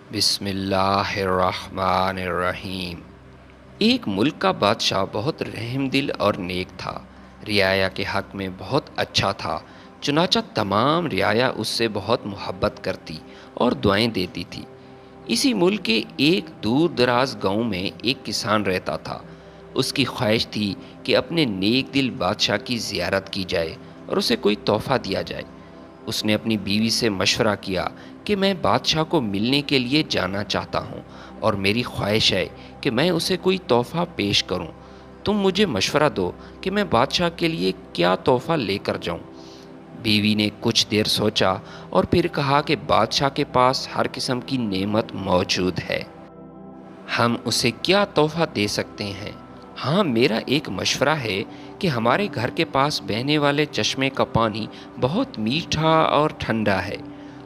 بسم اللہ الرحمن الرحیم۔ ایک ملک کا بادشاہ بہت رحم دل اور نیک تھا، رعایا کے حق میں بہت اچھا تھا۔ چنانچہ تمام رعایا اس سے بہت محبت کرتی اور دعائیں دیتی تھی۔ اسی ملک کے ایک دور دراز گاؤں میں ایک کسان رہتا تھا۔ اس کی خواہش تھی کہ اپنے نیک دل بادشاہ کی زیارت کی جائے اور اسے کوئی تحفہ دیا جائے۔ اس نے اپنی بیوی سے مشورہ کیا کہ میں بادشاہ کو ملنے کے لیے جانا چاہتا ہوں اور میری خواہش ہے کہ میں اسے کوئی تحفہ پیش کروں۔ تم مجھے مشورہ دو کہ میں بادشاہ کے لیے کیا تحفہ لے کر جاؤں۔ بیوی نے کچھ دیر سوچا اور پھر کہا کہ بادشاہ کے پاس ہر قسم کی نعمت موجود ہے، ہم اسے کیا تحفہ دے سکتے ہیں؟ ہاں، میرا ایک مشورہ ہے کہ ہمارے گھر کے پاس بہنے والے چشمے کا پانی بہت میٹھا اور ٹھنڈا ہے،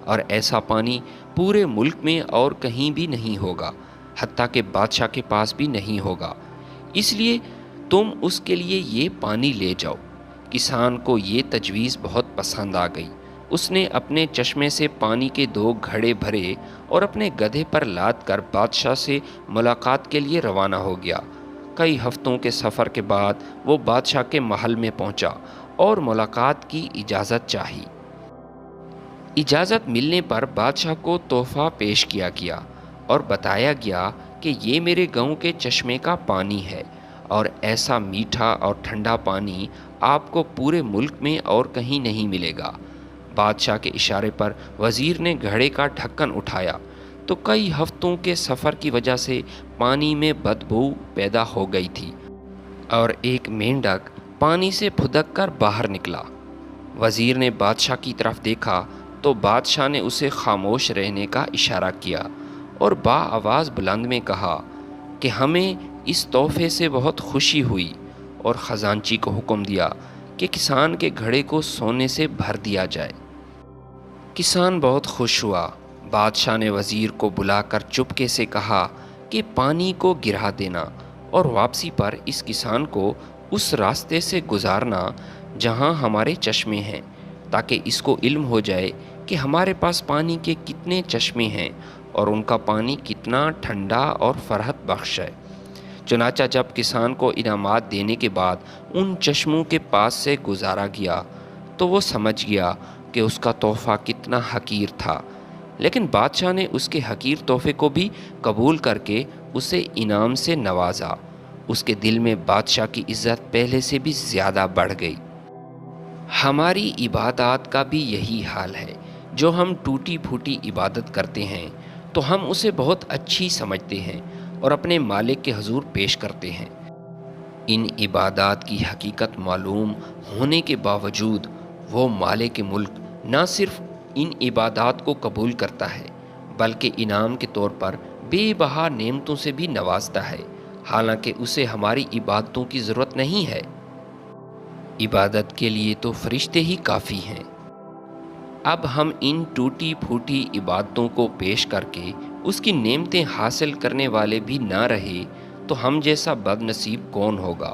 اور ایسا پانی پورے ملک میں اور کہیں بھی نہیں ہوگا، حتیٰ کہ بادشاہ کے پاس بھی نہیں ہوگا۔ اس لیے تم اس کے لیے یہ پانی لے جاؤ۔ کسان کو یہ تجویز بہت پسند آ گئی۔ اس نے اپنے چشمے سے پانی کے 2 گھڑے بھرے اور اپنے گدھے پر لاد کر بادشاہ سے ملاقات کے لیے روانہ ہو گیا۔ کئی ہفتوں کے سفر کے بعد وہ بادشاہ کے محل میں پہنچا اور ملاقات کی اجازت چاہی۔ اجازت ملنے پر بادشاہ کو تحفہ پیش کیا گیا اور بتایا گیا کہ یہ میرے گاؤں کے چشمے کا پانی ہے، اور ایسا میٹھا اور ٹھنڈا پانی آپ کو پورے ملک میں اور کہیں نہیں ملے گا۔ بادشاہ کے اشارے پر وزیر نے گھڑے کا ڈھکن اٹھایا تو کئی ہفتوں کے سفر کی وجہ سے پانی میں بدبو پیدا ہو گئی تھی، اور ایک مینڈک پانی سے پھدک کر باہر نکلا۔ وزیر نے بادشاہ کی طرف دیکھا تو بادشاہ نے اسے خاموش رہنے کا اشارہ کیا اور آواز بلند میں کہا کہ ہمیں اس تحفے سے بہت خوشی ہوئی، اور خزانچی کو حکم دیا کہ کسان کے گھڑے کو سونے سے بھر دیا جائے۔ کسان بہت خوش ہوا۔ بادشاہ نے وزیر کو بلا کر چپکے سے کہا کہ پانی کو گرا دینا اور واپسی پر اس کسان کو اس راستے سے گزارنا جہاں ہمارے چشمے ہیں، تاکہ اس کو علم ہو جائے کہ ہمارے پاس پانی کے کتنے چشمے ہیں اور ان کا پانی کتنا ٹھنڈا اور فرحت بخش ہے۔ چنانچہ جب کسان کو انعامات دینے کے بعد ان چشموں کے پاس سے گزارا گیا تو وہ سمجھ گیا کہ اس کا تحفہ کتنا حقیر تھا، لیکن بادشاہ نے اس کے حقیر تحفے کو بھی قبول کر کے اسے انعام سے نوازا۔ اس کے دل میں بادشاہ کی عزت پہلے سے بھی زیادہ بڑھ گئی۔ ہماری عبادات کا بھی یہی حال ہے۔ جو ہم ٹوٹی پھوٹی عبادت کرتے ہیں تو ہم اسے بہت اچھی سمجھتے ہیں اور اپنے مالک کے حضور پیش کرتے ہیں۔ ان عبادات کی حقیقت معلوم ہونے کے باوجود وہ مالک ملک نہ صرف ان عبادات کو قبول کرتا ہے بلکہ انعام کے طور پر بے بہا نعمتوں سے بھی نوازتا ہے، حالانکہ اسے ہماری عبادتوں کی ضرورت نہیں ہے۔ عبادت کے لیے تو فرشتے ہی کافی ہیں۔ اب ہم ان ٹوٹی پھوٹی عبادتوں کو پیش کر کے اس کی نعمتیں حاصل کرنے والے بھی نہ رہے تو ہم جیسا بد نصیب کون ہوگا؟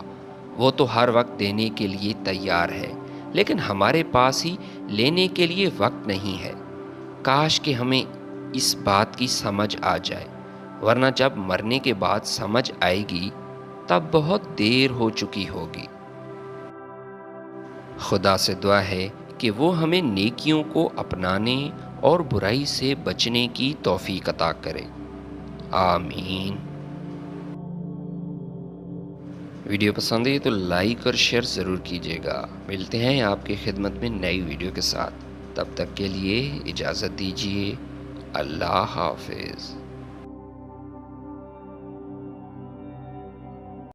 وہ تو ہر وقت دینے کے لیے تیار ہے، لیکن ہمارے پاس ہی لینے کے لیے وقت نہیں ہے۔ کاش کہ ہمیں اس بات کی سمجھ آ جائے، ورنہ جب مرنے کے بعد سمجھ آئے گی تب بہت دیر ہو چکی ہوگی۔ خدا سے دعا ہے کہ وہ ہمیں نیکیوں کو اپنانے اور برائی سے بچنے کی توفیق عطا کرے، آمین۔ ویڈیو پسند ہے تو لائک اور شیئر ضرور کیجیے گا۔ ملتے ہیں آپ کی خدمت میں نئی ویڈیو کے ساتھ، تب تک کے لیے اجازت دیجیے۔ اللہ حافظ۔